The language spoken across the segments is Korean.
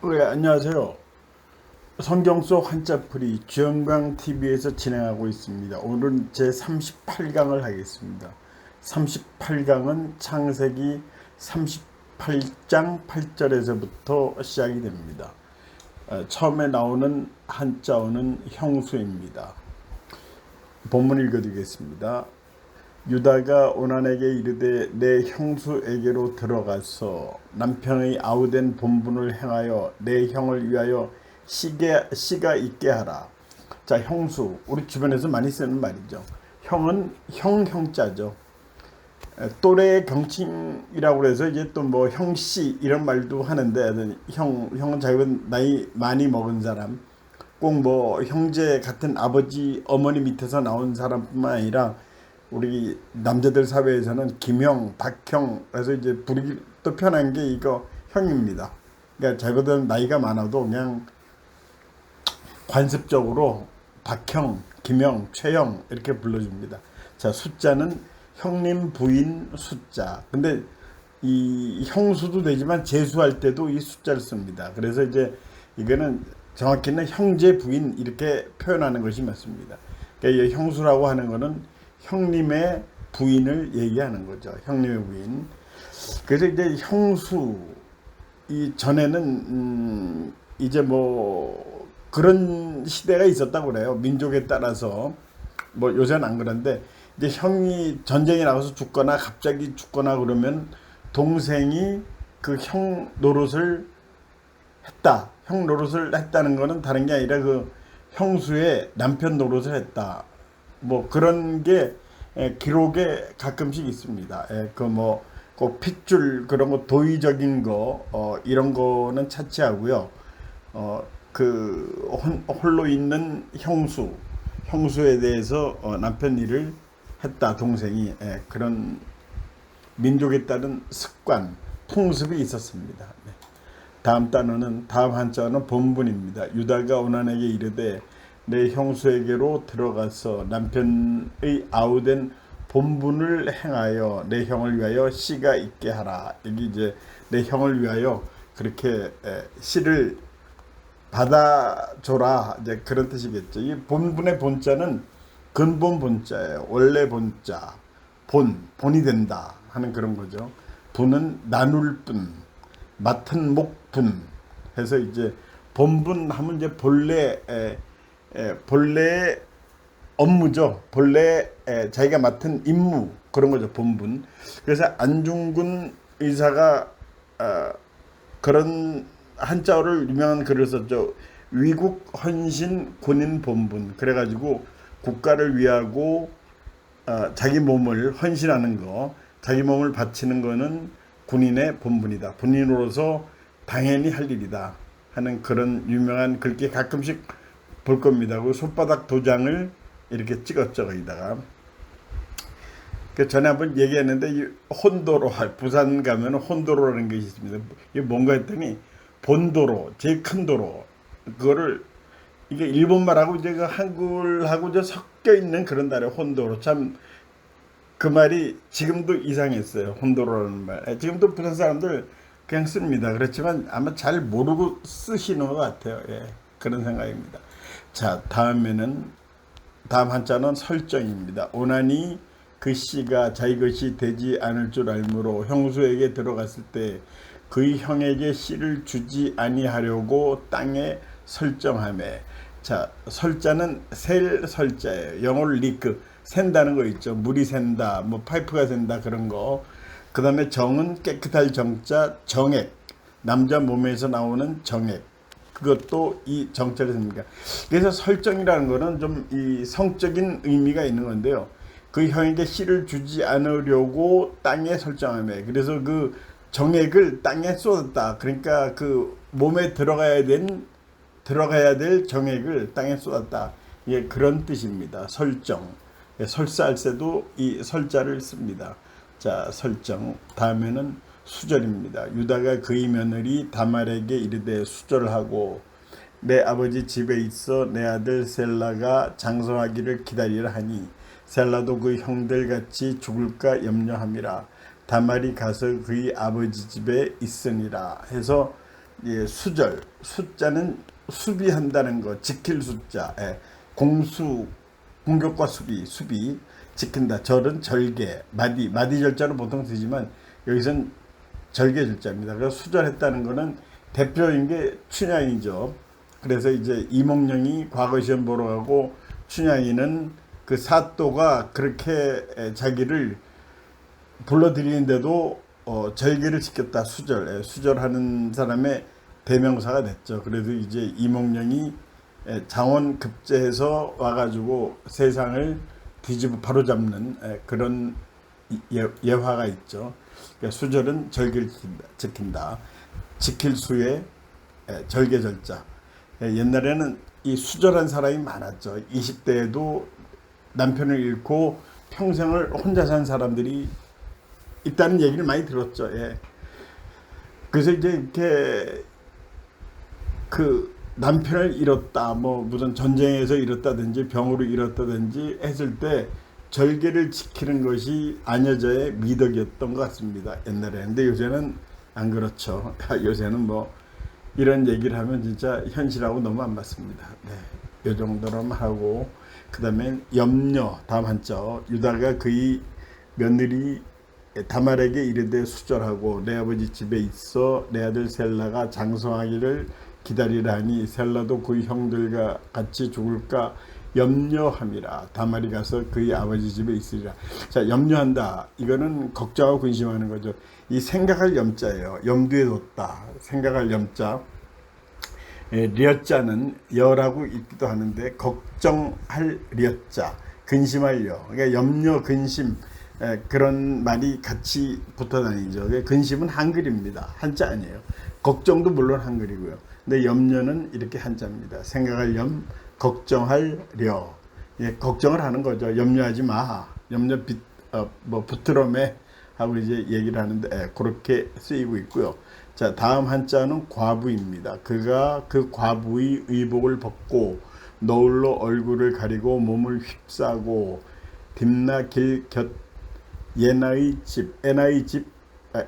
네, 안녕하세요. 성경 속 한자풀이 주영광 TV에서 진행하고 있습니다. 오늘은 제 38강을 하겠습니다. 38강은 창세기 38장 8절에서부터 시작이 됩니다. 처음에 나오는 한자어는 형수입니다. 본문 읽어드리겠습니다. 유다가 오난에게 이르되 내 형수에게로 들어가서 남편의 아우된 본분을 행하여 내 형을 위하여 씨가 있게 하라. 자, 형수 우리 주변에서 많이 쓰는 말이죠. 형은 형자죠. 또래 경칭이라고 해서 이제 또 뭐 형씨 이런 말도 하는데, 형은 자기보다 나이 많이 먹은 사람, 꼭 뭐 형제 같은 아버지 어머니 밑에서 나온 사람뿐만 아니라 우리 남자들 사회에서는 김형, 박형, 그래서 이제 부르기 또 편한 게 이거 형입니다. 그러니까 자기보다 나이가 많아도 그냥 관습적으로 박형, 김형, 최형 이렇게 불러줍니다. 자, 숫자는 형님, 부인, 숫자. 근데 이 형수도 되지만 재수할 때도 이 숫자를 씁니다. 그래서 이제 이거는 정확히는 형제, 부인 이렇게 표현하는 것이 맞습니다. 그러니까 이 형수라고 하는 거는 형님의 부인을 얘기하는 거죠. 형님의 부인. 그래서 이제 형수 이 전에는 이제 뭐 그런 시대가 있었다고 그래요. 민족에 따라서 뭐 요새는 안 그런데 이제 형이 전쟁에 나가서 죽거나 갑자기 죽거나 그러면 동생이 그 형 노릇을 했다. 형 노릇을 했다는 거는 다른 게 아니라 그 형수의 남편 노릇을 했다. 뭐 그런 게 기록에 가끔씩 있습니다. 그뭐 그 핏줄 그런 거 도의적인 거 이런 거는 차치하고요. 그 홀로 있는 형수에 대해서 남편 일을 했다 동생이 그런 민족에 따른 습관 풍습이 있었습니다. 네. 다음 한자는 본분입니다. 유다가 오난에게 이르되 내 형수에게로 들어가서 남편의 아우된 본분을 행하여 내 형을 위하여 씨가 있게 하라. 여기 이제 내 형을 위하여 그렇게 씨를 받아줘라. 이제 그런 뜻이겠죠. 이 본분의 본자는 근본 본자예요. 원래 본자, 본이 된다 하는 그런 거죠. 분은 나눌 분, 맡은 목분 해서 이제 본분 하면 이제 본래 업무죠. 본래 자기가 맡은 임무 그런 거죠. 본분. 그래서 안중근 의사가 그런 한자어를 유명한 글을 썼죠. 위국 헌신 군인 본분. 그래가지고 국가를 위하고 자기 몸을 헌신하는 거, 자기 몸을 바치는 거는 군인의 본분이다. 군인으로서 당연히 할 일이다 하는 그런 유명한 글귀 가끔씩 볼 겁니다. 그 손바닥 도장을 이렇게 찍었죠. 거기다가. 그 전에 한번 얘기했는데 이 혼도로, 부산 가면 혼도로라는 것이 있습니다. 이게 뭔가 했더니 본도로, 제일 큰 도로, 그거를 이게 일본말하고 이제 그 한글하고 이제 섞여 있는 그런 단어 혼도로. 참 그 말이 지금도 이상했어요. 혼도로라는 말. 지금도 부산 사람들 그냥 씁니다. 그렇지만 아마 잘 모르고 쓰시는 것 같아요. 그런 생각입니다. 자, 다음 한자는 설정입니다. 오나니 그 씨가 자기 것이 되지 않을 줄 알므로 형수에게 들어갔을 때 그의 형에게 씨를 주지 아니하려고 땅에 설정하매. 자, 설자는 셀 설자예요. 영어로 리크 샌다는 거 있죠. 물이 샌다, 뭐 파이프가 샌다 그런 거. 그 다음에 정은 깨끗할 정자, 정액, 남자 몸에서 나오는 정액. 그것도 이 정자를 씁니다. 그래서 설정이라는 거는 좀 이 성적인 의미가 있는 건데요. 그 형에게 씨를 주지 않으려고 땅에 설정하며, 그래서 그 정액을 땅에 쏟았다. 그러니까 그 몸에 들어가야 될 정액을 땅에 쏟았다. 예, 그런 뜻입니다. 설정. 예, 설사할때도 이 설자를 씁니다. 자, 설정. 다음에는 수절입니다. 유다가 그의 며느리 다말에게 이르되 수절하고 내 아버지 집에 있어 내 아들 셀라가 장성하기를 기다리라 하니 셀라도 그 형들 같이 죽을까 염려함이라. 다말이 가서 그의 아버지 집에 있으니라 해서 예, 수절, 숫자는 수비한다는 거, 지킬 숫자, 예, 공격과 수비, 지킨다. 절은 절개, 마디 절자로 보통 쓰지만 여기선 절개 절자입니다. 그래서 수절했다는 거는 대표인 게 춘향이죠. 그래서 이제 이몽룡이 과거 시험 보러 가고 춘향이는 그 사또가 그렇게 자기를 불러들이는데도 절개를 지켰다. 수절하는 사람의 대명사가 됐죠. 그래서 이제 이몽룡이 장원 급제해서 와가지고 세상을 뒤집어 바로잡는 그런 예화가 있죠. 그러니까 수절은 절개를 지킨다. 지킬 수의 절개절자. 옛날에는 이 수절한 사람이 많았죠. 20대에도 남편을 잃고 평생을 혼자 산 사람들이 있다는 얘기를 많이 들었죠. 예. 그래서 이제 이렇게 그 남편을 잃었다, 뭐 무슨 전쟁에서 잃었다든지 병으로 잃었다든지 했을 때 절개를 지키는 것이 아녀자의 미덕이었던 것 같습니다. 옛날에. 근데 요새는 안 그렇죠. 요새는 뭐 이런 얘기를 하면 진짜 현실하고 너무 안 맞습니다. 네. 이 정도로만 하고 그 다음에 염려 다음 한자 유다가 그의 며느리 다말에게 이르되 수절하고 내 아버지 집에 있어 내 아들 셀라가 장성하기를 기다리라니 셀라도 그의 형들과 같이 죽을까 염려함이라. 다말이 가서 그의 아버지 집에 있으리라. 자, 염려한다. 이거는 걱정하고 근심하는 거죠. 이 생각할 염자예요. 염두에 뒀다. 생각할 염자. 려자는 여라고 읽기도 하는데 걱정할 려자, 근심할 여. 그러니까 염려, 근심 그런 말이 같이 붙어 다니죠. 근심은 한글입니다. 한자 아니에요. 걱정도 물론 한글이고요. 근데 염려는 이렇게 한자입니다. 생각할 염, 걱정할 려. 예, 걱정을 하는 거죠. 염려하지 마. 염려 뭐 붙들어매 하고 이제 얘기를 하는데 그렇게 쓰이고 있고요. 자, 다음 한자는 과부입니다. 그가 그 과부의 의복을 벗고 너울로 얼굴을 가리고 몸을 휩싸고 딥나 길 곁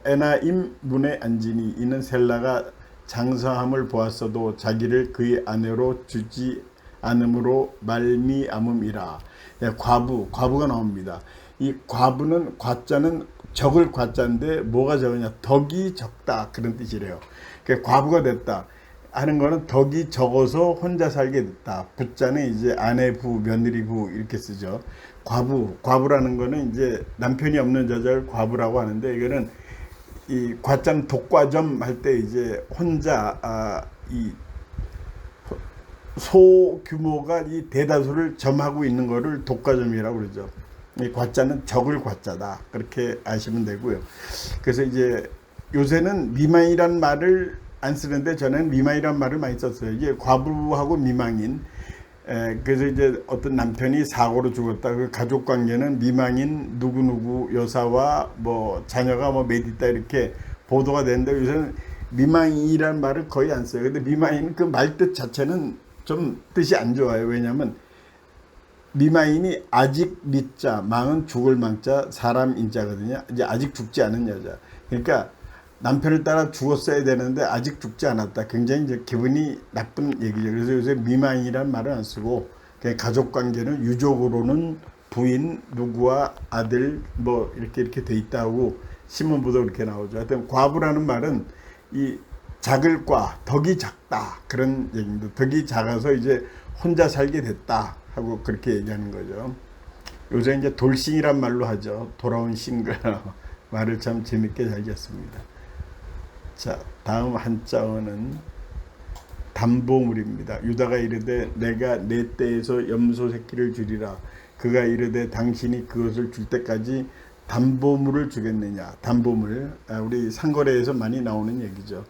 에나임 문에 앉으니 이는 셀라가 장성함을 보았어도 자기를 그의 아내로 주지 않음으로 말미암음이라. 예, 과부가 나옵니다. 이 과부는 과자는 적을 과자인데 뭐가 적으냐? 덕이 적다 그런 뜻이래요. 그러니까 과부가 됐다 하는 거는 덕이 적어서 혼자 살게 됐다. 부자는 이제 아내 부, 며느리 부 이렇게 쓰죠. 과부라는 거는 이제 남편이 없는 여자를 과부라고 하는데 이거는 이 과자는 독과점 할 때 이제 혼자 이 소규모가 이 대다수를 점하고 있는 거를 독과점이라고 그러죠. 이 과자는 적을 과자다 그렇게 아시면 되고요. 그래서 이제 요새는 미망이란 말을 안 쓰는데 전에는 미망이란 말을 많이 썼어요. 이게 과부하고 미망인. 그래서 이제 어떤 남편이 사고로 죽었다. 그 가족 관계는 미망인 누구누구 여사와 뭐 자녀가 뭐 몇 있다 이렇게 보도가 되는데 요새는 미망이란 말을 거의 안 써요. 근데 미망인 그 말 뜻 자체는 좀 뜻이 안 좋아요. 왜냐하면 미망인이 아직 미자, 망은 죽을 망자, 사람 인자거든요. 이제 아직 죽지 않은 여자. 그러니까 남편을 따라 죽었어야 되는데 아직 죽지 않았다. 굉장히 이제 기분이 나쁜 얘기죠. 그래서 요새 미망이란 말을 안 쓰고 그냥 가족 관계는 유족으로는 부인, 누구와 아들 뭐 이렇게 돼 있다고 신문보도 그렇게 나오죠. 하여튼 과부라는 말은 이 작을 과, 덕이 작다 그런 얘기입니다. 덕이 작아서 이제 혼자 살게 됐다 하고 그렇게 얘기하는 거죠. 요새 이제 돌싱이란 말로 하죠. 돌아온 싱글 말을 참 재밌게 잘 지었습니다. 자, 다음 한자어는 담보물입니다. 유다가 이르되 내가 내 떼에서 염소 새끼를 주리라. 그가 이르되 당신이 그것을 줄 때까지 담보물을 주겠느냐. 담보물, 우리 상거래에서 많이 나오는 얘기죠.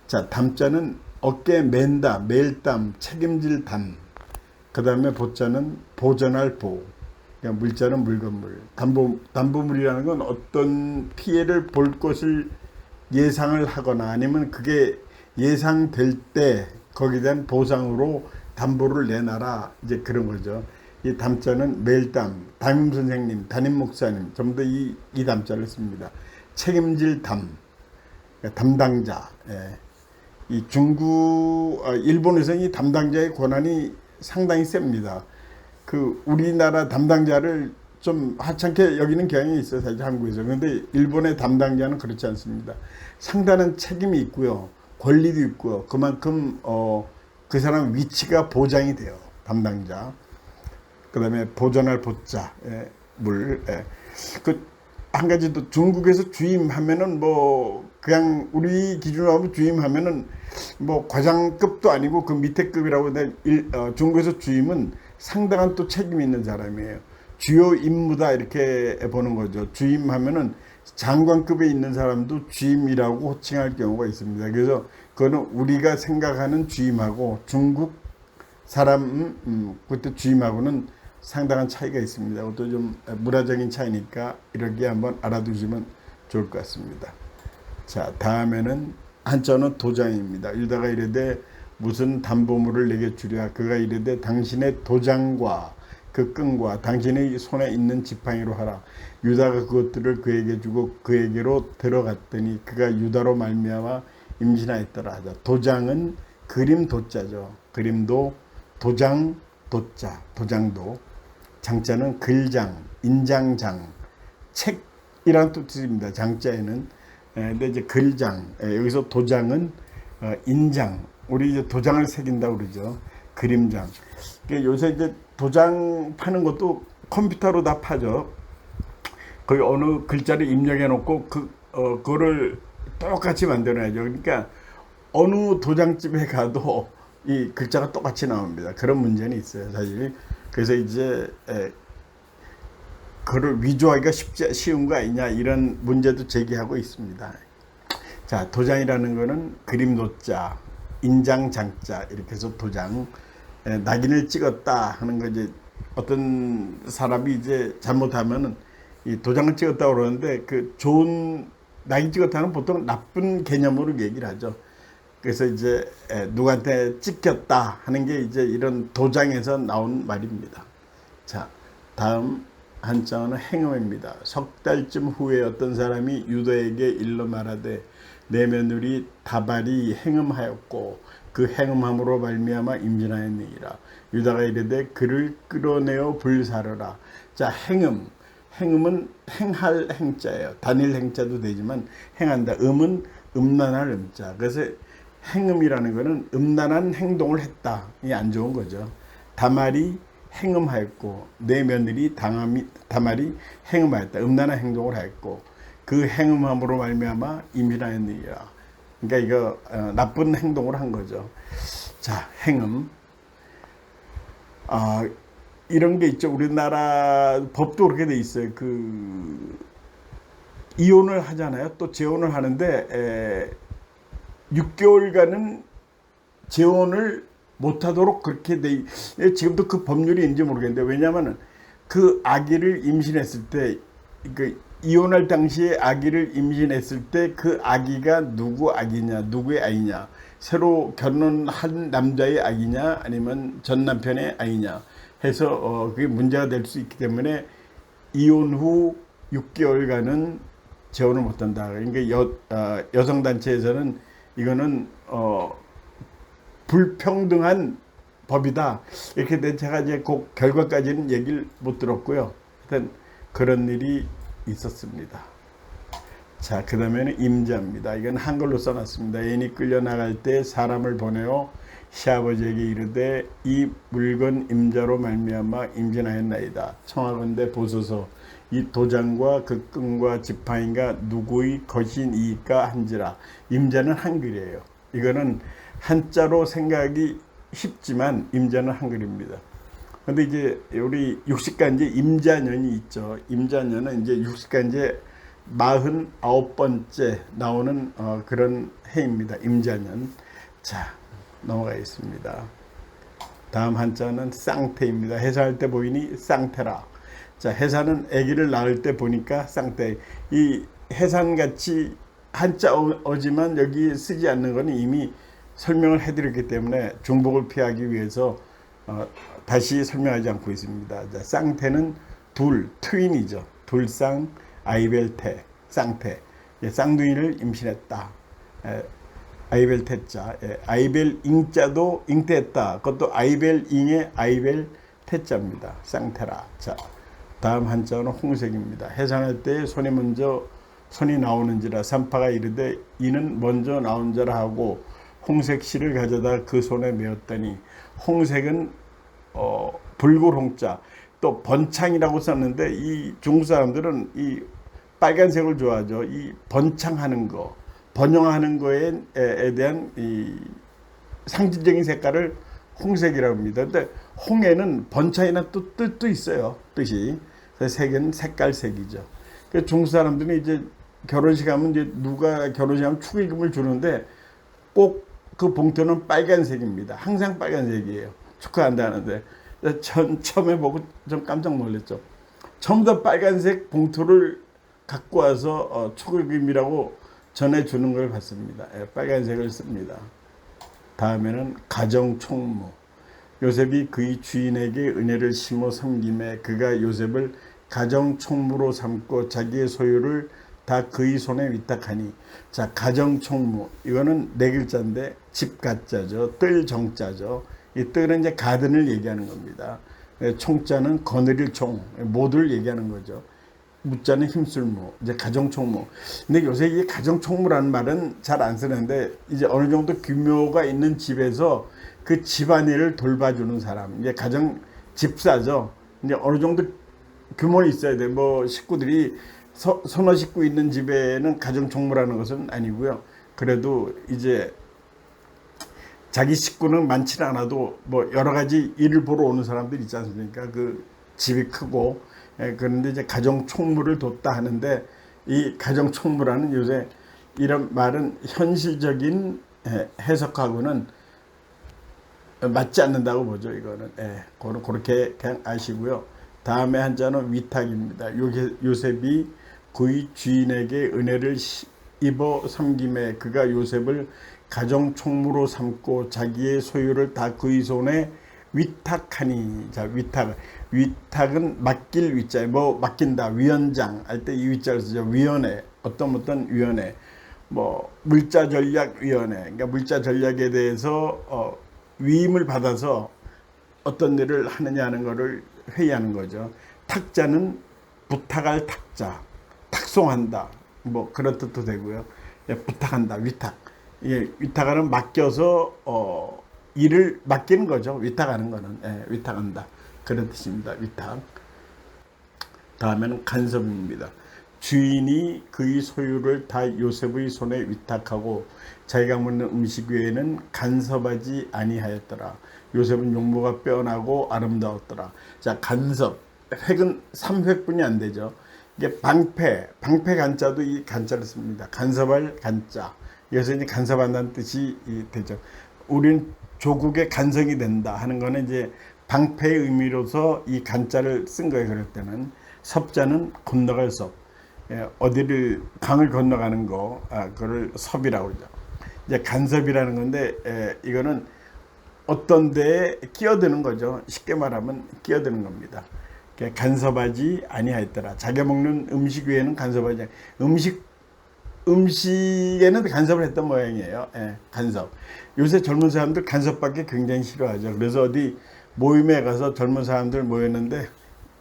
자, 담자는 어깨 맨다, 멜담, 책임질 담. 그 다음에 보자는 보전할 보. 그러니까 물자는 물건물. 담보물이라는 건 어떤 피해를 볼 것을 예상을 하거나 아니면 그게 예상될 때 거기에 대한 보상으로 담보를 내놔라 이제 그런 거죠. 이 담자는 매일담, 담임 선생님, 담임 목사님 전부 다 이 담자를 씁니다. 책임질 담, 담당자. 예. 이 일본에서는 이 담당자의 권한이 상당히 셉니다. 그 우리나라 담당자를 좀 하찮게 여기는 경향이 있어요, 사실 한국에서. 그런데 일본의 담당자는 그렇지 않습니다. 상당한 책임이 있고요, 권리도 있고요. 그만큼 그 사람 위치가 보장이 돼요, 담당자. 그다음에 보존할 보자, 예, 물. 예. 그 한 가지 또 중국에서 주임하면은 뭐 그냥 우리 기준으로 하면 주임하면은 뭐 과장급도 아니고 그 밑에 급이라고 중국에서 주임은 상당한 또 책임이 있는 사람이에요. 주요 임무다 이렇게 보는 거죠. 주임하면은 장관급에 있는 사람도 주임이라고 호칭할 경우가 있습니다. 그래서 그거는 우리가 생각하는 주임하고 중국 사람 그때 주임하고는 상당한 차이가 있습니다. 그것도 좀 문화적인 차이니까 이렇게 한번 알아두시면 좋을 것 같습니다. 자, 다음에는 한자는 도장입니다. 이러다가 이르되 무슨 담보물을 내게 주랴. 그가 이르되 당신의 도장과 그 끈과 당신의 손에 있는 지팡이로 하라. 유다가 그것들을 그에게 주고 그에게로 들어갔더니 그가 유다로 말미암아 임신하였더라 하자. 도장은 그림 도자죠. 그림도 도장 도자, 도장도. 장자는 글장, 인장장, 책이란 뜻입니다. 장자에는. 근데 이제 글장, 여기서 도장은 인장, 우리 이제 도장을 새긴다고 그러죠. 그림장. 그러니까 요새 이제 도장 파는 것도 컴퓨터로 다 파죠. 거기 어느 글자를 입력해 놓고 그거를 똑같이 만들어야죠. 그러니까 어느 도장집에 가도 이 글자가 똑같이 나옵니다. 그런 문제는 있어요, 사실. 그래서 이제 그걸 위조하기가 쉬운 거 아니냐 이런 문제도 제기하고 있습니다. 자, 도장이라는 거는 그림 도자, 인장 장자 이렇게 해서 도장, 낙인을 찍었다 하는 거. 이제 어떤 사람이 이제 잘못하면은 이 도장을 찍었다고 그러는데 그 좋은 낙인 찍었다는 보통 나쁜 개념으로 얘기를 하죠. 그래서 이제 누구한테 찍혔다 하는 게 이제 이런 도장에서 나온 말입니다. 자, 다음 한자어는 행음입니다. 석 달쯤 후에 어떤 사람이 유다에게 일러 말하되 내 며느리 다발이 행음하였고 그 행음함으로 말미암아 임신하였느니라. 유다가 이르되 그를 끌어내어 불사르라. 자, 행음은 행할 행자예요. 단일 행자도 되지만 행한다. 음은 음란할 음자. 그래서 행음이라는 것은 음란한 행동을 했다. 이게 안 좋은 거죠. 다말이 행음하였고 내 며느리 다말이 행음하였다. 음란한 행동을 하였고 그 행음함으로 말미암아 임신하였느니라. 그러니까 이거 나쁜 행동을 한 거죠. 자, 행음. 이런 게 있죠. 우리나라 법도 그렇게 돼 있어요. 이혼을 하잖아요. 또 재혼을 하는데 6개월간은 재혼을 못하도록 그렇게 지금도 그 법률이 있는지 모르겠는데, 왜냐하면 그 아기를 임신했을 때, 그 이혼할 당시에 아기를 임신했을 때 그 아기가 누구 아기냐, 누구의 아이냐, 새로 결혼한 남자의 아기냐, 아니면 전 남편의 아이냐 해서 그게 문제가 될 수 있기 때문에 이혼 후 6개월간은 재혼을 못한다. 그러니까 여성단체에서는 이거는 불평등한 법이다. 이렇게 된 제가 이제 그 결과까지는 얘기를 못 들었고요. 하여튼 그런 일이 있었습니다. 자, 그 다음에는 임자입니다. 이건 한글로 써놨습니다. 애인이 끌려나갈 때 사람을 보내어 시아버지에게 이르되 이 물건 임자로 말미암아 임신하였나이다. 청하건대 보소서 이 도장과 그 끈과 지팡이가 누구의 것이니까 한지라. 임자는 한글이에요. 이거는 한자로 생각이 쉽지만 임자는 한글입니다. 근데 이제 우리 육식간제 임자년이 있죠. 임자년은 이제 육식간제 49번째 나오는 그런 해입니다. 임자년. 자, 넘어가겠습니다. 다음 한자는 쌍태입니다. 해산할 때 보이니 쌍태라. 자, 해산은 아기를 낳을 때 보니까 쌍태. 이 해산같이 한자어지만 여기 쓰지 않는 것은 이미 설명을 해드렸기 때문에 중복을 피하기 위해서 다시 설명하지 않고 있습니다. 자, 쌍태는 트윈이죠. 둘쌍 아이벨태, 쌍태. 쌍둥이를 임신했다. 아이벨 태자, 예, 아이벨 잉자도 잉태했다. 그것도 아이벨 잉의 아이벨 태자입니다. 쌍태라. 자, 다음 한자는 홍색입니다. 해산할 때 손이 나오는지라 산파가 이르되 이는 먼저 나온 자라 하고 홍색실을 가져다 그 손에 메었더니 홍색은 붉은 홍자 또 번창이라고 썼는데 이 중국 사람들은 이 빨간색을 좋아하죠. 이 번창하는 거, 번영하는 거에 대한 이 상징적인 색깔을 홍색이라고 합니다. 근데 홍에는 번창이라는 또 뜻도 있어요. 뜻이. 색은 색깔색이죠. 그래서 중국 사람들은 이제 결혼식 하면 이제 누가 결혼식 하면 축의금을 주는데 꼭 그 봉투는 빨간색입니다. 항상 빨간색이에요. 축하한다는데. 처음에 보고 좀 깜짝 놀랐죠. 처음부터 빨간색 봉투를 갖고 와서 축의금이라고 전해주는 걸 봤습니다. 예, 빨간색을 씁니다. 다음에는 가정총무. 요셉이 그의 주인에게 은혜를 심어 섬김에 그가 요셉을 가정총무로 삼고 자기의 소유를 다 그의 손에 위탁하니. 자, 가정총무 이거는 네 글자인데 집가자죠. 뜰정자죠. 이 뜰은 이제 가든을 얘기하는 겁니다. 총자는 거느릴 총, 모두를 얘기하는 거죠. 무자는 힘쓸무, 이제 가정총무. 근데 요새 이 가정총무라는 말은 잘 안 쓰는데 이제 어느 정도 규모가 있는 집에서 그 집안일을 돌봐주는 사람, 이제 가정 집사죠. 이제 어느 정도 규모는 있어야 돼. 뭐 식구들이 서너 식구 있는 집에는 가정총무라는 것은 아니고요. 그래도 이제 자기 식구는 많지는 않아도 뭐 여러 가지 일을 보러 오는 사람들이 있지 않습니까? 그 집이 크고. 그런데 이제 가정총무를 뒀다 하는데 이 가정총무라는 요새 이런 말은 현실적인 해석하고는 맞지 않는다고 보죠. 이거는 그렇게 그냥 아시고요. 다음에 한자는 위탁입니다. 요셉이 그의 주인에게 은혜를 입어 섬김에 그가 요셉을 가정총무로 삼고 자기의 소유를 다 그의 손에 위탁하니. 자, 위탁은 맡길 위자에 뭐 맡긴다, 위원장 할 때 이 위자를 쓰죠. 위원회, 어떤 위원회, 뭐 물자전략위원회, 그러니까 물자 전략에 대해서 위임을 받아서 어떤 일을 하느냐 하는 거를 회의하는 거죠. 탁자는 부탁할 탁자, 탁송한다, 뭐 그런 뜻도 되고요. 부탁한다, 위탁. 예, 위탁하는 맡겨서 일을 맡기는 거죠. 위탁하는 거는 위탁한다 그런 뜻입니다. 위탁. 다음에는 간섭입니다. 주인이 그의 소유를 다 요셉의 손에 위탁하고 자기가 먹는 음식 외에는 간섭하지 아니하였더라. 요셉은 용모가 빼어나고 아름다웠더라. 자, 간섭. 획은 3획분이 안 되죠. 이게 방패 간자도 이 간자를 씁니다. 간섭할 간자. 여기서 이제 간섭한다는 뜻이 되죠. 우리는 조국의 간섭이 된다 하는 거는 이제 방패의 의미로서 이 간자를 쓴 거예요. 그럴 때는. 섭자는 건너갈 섭. 어디를 강을 건너가는 거, 그걸 섭이라고 그러죠. 이제 간섭이라는 건데 이거는 어떤 데에 끼어드는 거죠. 쉽게 말하면 끼어드는 겁니다. 간섭하지 아니하였더라. 자기가 먹는 음식 외에는 간섭하지 음식에는 간섭을 했던 모양이에요. 간섭. 요새 젊은 사람들 간섭받기 굉장히 싫어하죠. 그래서 어디 모임에 가서 젊은 사람들 모였는데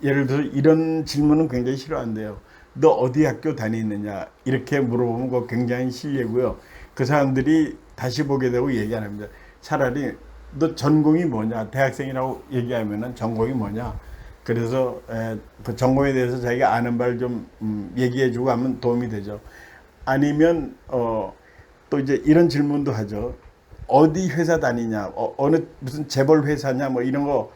예를 들어서 이런 질문은 굉장히 싫어한대요. 너 어디 학교 다니느냐 이렇게 물어보면 그거 굉장히 실례고요. 그 사람들이 다시 보게 되고 얘기 안 합니다. 차라리 너 전공이 뭐냐, 대학생이라고 얘기하면은 전공이 뭐냐. 그래서 그 전공에 대해서 자기가 아는 바를 좀 얘기해주고 하면 도움이 되죠. 아니면 또 이제 이런 질문도 하죠. 어디 회사 다니냐, 어느 무슨 재벌 회사냐, 뭐 이런 거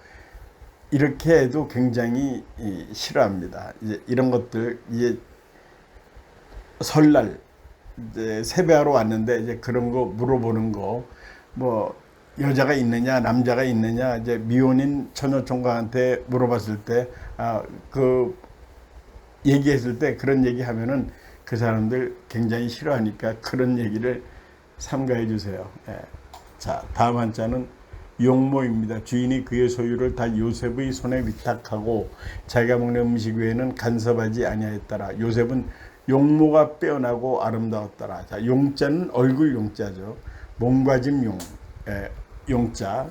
이렇게 해도 굉장히 싫어합니다. 이제 이런 것들, 이제 설날 이제 세배하러 왔는데 이제 그런 거 물어보는 거, 뭐 여자가 있느냐 남자가 있느냐, 이제 미혼인 처녀 총각한테 물어봤을 때 그 얘기했을 때 그런 얘기 하면은 그 사람들 굉장히 싫어하니까 그런 얘기를 삼가해 주세요. 자, 다음 한자는 용모입니다. 주인이 그의 소유를 다 요셉의 손에 위탁하고 자기가 먹는 음식 외에는 간섭하지 아니하였더라. 요셉은 용모가 빼어나고 아름다웠더라. 자, 용자는 얼굴 용자죠. 몸가짐 용, 용자.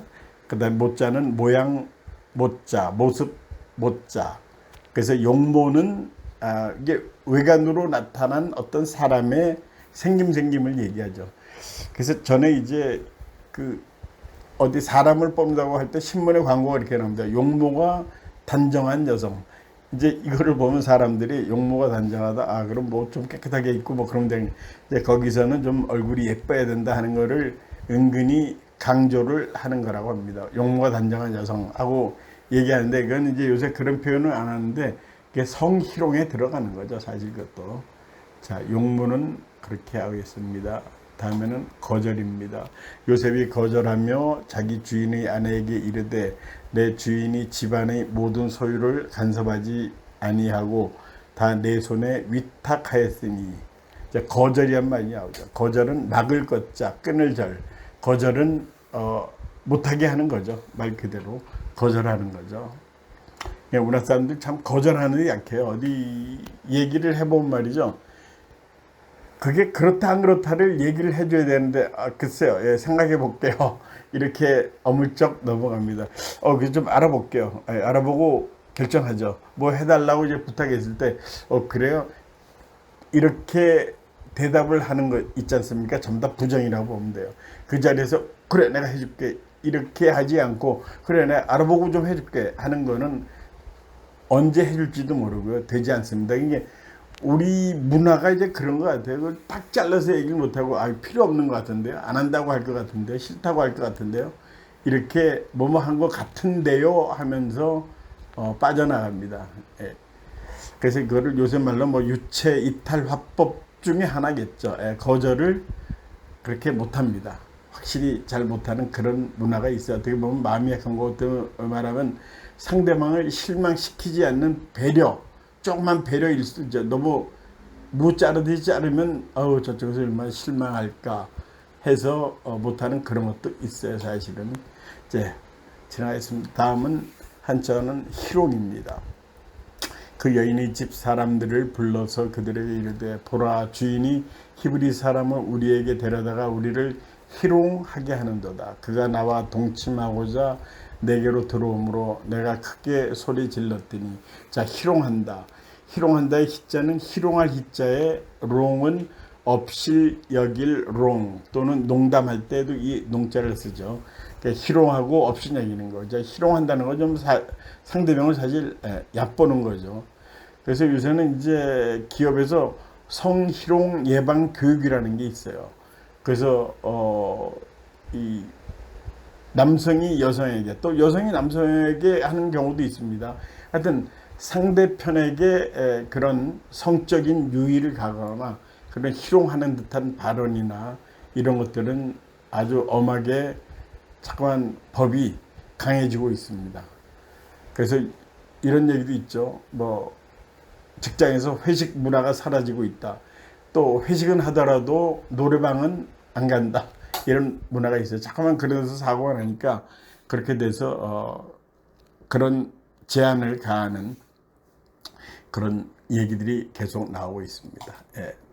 그다음 모자는 모양 모자, 모습 모자. 그래서 용모는 이게 외관으로 나타난 어떤 사람의 생김을 얘기하죠. 그래서 전에 이제 그 어디 사람을 뽑는다고 할 때 신문에 광고가 이렇게 나옵니다. 용모가 단정한 여성. 이제 이거를 보면 사람들이 용모가 단정하다. 그럼 뭐 좀 깨끗하게 입고 뭐 그런 데 이제 거기서는 좀 얼굴이 예뻐야 된다 하는 거를 은근히 강조를 하는 거라고 합니다. 용모가 단정한 여성하고 얘기하는데 그건 이제 요새 그런 표현을 안 하는데 그게 성희롱에 들어가는 거죠. 사실 그것도. 자, 용모는 그렇게 하겠습니다. 다음에는 거절입니다. 요셉이 거절하며 자기 주인의 아내에게 이르되 내 주인이 집안의 모든 소유를 간섭하지 아니하고 다 내 손에 위탁하였으니. 자, 거절이란 말이 나오죠. 거절은 막을 것자, 끊을 절. 거절은 못하게 하는 거죠. 말 그대로 거절하는 거죠. 우리나라 사람들 참 거절하는 데 약해요. 어디 얘기를 해보면 말이죠. 그게 그렇다 안 그렇다를 얘기를 해줘야 되는데 글쎄요. 예, 생각해 볼게요. 이렇게 어물쩍 넘어갑니다. 그거 좀 알아볼게요. 알아보고 결정하죠. 뭐 해달라고 이제 부탁했을 때 그래요. 이렇게 대답을 하는 거 있지 않습니까? 전부 다 부정이라고 보면 돼요. 그 자리에서 그래 내가 해줄게 이렇게 하지 않고 그래 내가 알아보고 좀 해줄게 하는 거는 언제 해줄지도 모르고요. 되지 않습니다. 이게 우리 문화가 이제 그런 것 같아요. 그걸 딱 잘라서 얘기를 못하고 필요 없는 것 같은데요. 안 한다고 할 것 같은데요. 싫다고 할 것 같은데요. 이렇게 뭐뭐 한 것 같은데요 하면서 빠져나갑니다. 예. 그래서 그거를 요새 말로 뭐 유체 이탈 화법 중에 하나겠죠. 거절을 그렇게 못합니다. 확실히 잘 못하는 그런 문화가 있어요. 어떻게 보면 마음이 약한 것도 말하면 상대방을 실망시키지 않는 배려, 조금만 배려일 수도 있죠. 너무 무자르듯이 자르면 저쪽에서 얼마나 실망할까 해서 못하는 그런 것도 있어요. 사실은. 이제 지나가겠습니다. 다음은 한자어는 희롱입니다. 그 여인의 집 사람들을 불러서 그들에게 이르되 보라 주인이 히브리 사람을 우리에게 데려다가 우리를 희롱하게 하는도다. 그가 나와 동침하고자 내게로 들어오므로 내가 크게 소리 질렀더니. 자, 희롱한다. 희롱한다의 희자는 희롱할 희자의 롱은 없이 여길 롱 또는 농담할 때도 이 농자를 쓰죠. 그러니까 희롱하고 없이 여기는 거죠. 희롱한다는 건 좀 상대방을 사실 얕보는 거죠. 그래서 요새는 이제 기업에서 성희롱 예방 교육이라는 게 있어요. 그래서 이 남성이 여성에게 또 여성이 남성에게 하는 경우도 있습니다. 하여튼 상대편에게 그런 성적인 유의를 가거나 그런 희롱하는 듯한 발언이나 이런 것들은 아주 엄하게 자꾸만 법이 강해지고 있습니다. 그래서 이런 얘기도 있죠. 뭐 직장에서 회식 문화가 사라지고 있다. 또 회식은 하더라도 노래방은 안 간다. 이런 문화가 있어요. 자꾸만 그러면서 사고가 나니까 그렇게 돼서 그런 제한을 가하는 그런 얘기들이 계속 나오고 있습니다.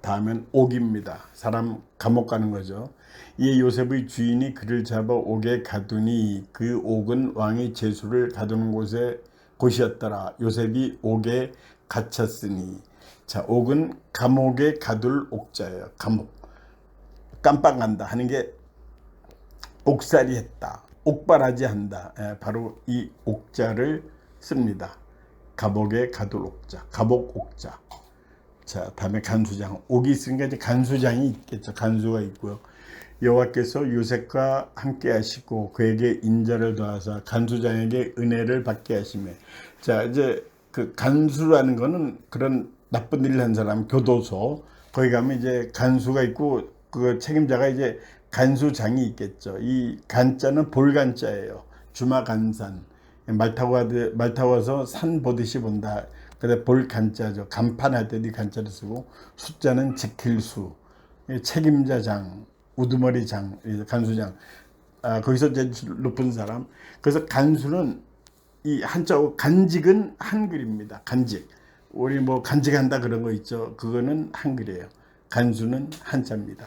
다음은 옥입니다. 사람 감옥 가는 거죠. 이에 요셉의 주인이 그를 잡아 옥에 가두니 그 옥은 왕의 제수를 가두는 곳이었더라. 요셉이 옥에 갇혔으니. 자, 옥은 감옥에 가둘 옥자예요. 감옥. 깜빡한다 하는 게 옥살이 했다. 옥발하지 한다. 바로 이 옥자를 씁니다. 감옥에 가둘 옥자. 감옥 옥자. 자, 다음에 간수장. 옥이 있으니까 이제 간수장이 있겠죠. 간수가 있고요. 여호와께서 요셉과 함께 하시고 그에게 인자를 더하사 간수장에게 은혜를 받게 하시매. 자, 이제 그 간수라는 거는 그런 나쁜 일을 한 사람, 교도소. 거기 가면 이제 간수가 있고 그 책임자가 이제 간수장이 있겠죠. 이 간자는 볼간자예요. 주마간산. 말 타고 와서 산 보듯이 본다. 그래 볼간자죠. 간판할 때도 이 간자를 쓰고 숫자는 지킬수. 책임자장, 우두머리장, 간수장. 거기서 제일 높은 사람. 그래서 간수는 이 한자고 간직은 한글입니다. 간직. 우리 뭐 간직한다 그런 거 있죠. 그거는 한글이에요. 간수는 한자입니다.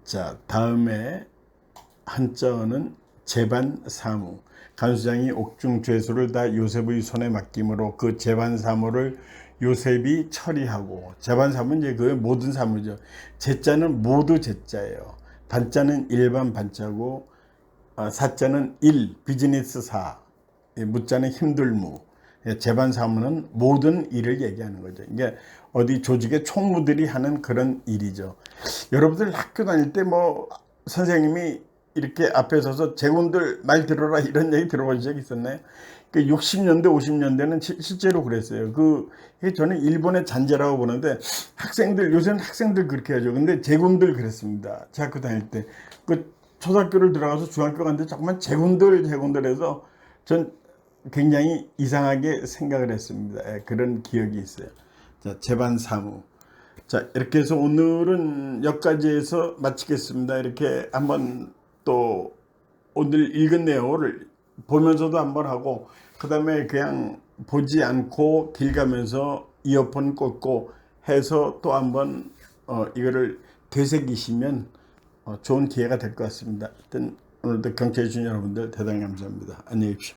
자, 다음에 한자어는 재반 사무. 간수장이 옥중 죄수를 다 요셉의 손에 맡김으로 그 재반 사무를 요셉이 처리하고, 재반 사무는 이제 그 모든 사무죠. 제자는 모두 제자예요. 반자는 일반 반자고, 사자는 일, 비즈니스 사, 무자는 힘들무. 재반 사무는 모든 일을 얘기하는 거죠. 이게 어디 조직의 총무들이 하는 그런 일이죠. 여러분들 학교 다닐 때 뭐 선생님이 이렇게 앞에 서서 재군들 말 들어라 이런 얘기 들어본 적 있었나요? 그 60년대 50년대는 실제로 그랬어요. 저는 일본의 잔재라고 보는데, 학생들, 요새는 학생들 그렇게 하죠. 근데 재군들 그랬습니다. 제 학교 다닐 때. 초등학교를 들어가서 중학교 갔는데 정말 재군들 해서 전 굉장히 이상하게 생각을 했습니다. 그런 기억이 있어요. 자, 재반 사무. 자, 이렇게 해서 오늘은 여기까지 해서 마치겠습니다. 이렇게 한번 또 오늘 읽은 내용을 보면서도 한번 하고, 그 다음에 그냥 보지 않고 길 가면서 이어폰 꽂고 해서 또 한번 이거를 되새기시면 좋은 기회가 될 것 같습니다. 하여튼 오늘도 경청해 주신 여러분들 대단히 감사합니다. 안녕히 계십시오.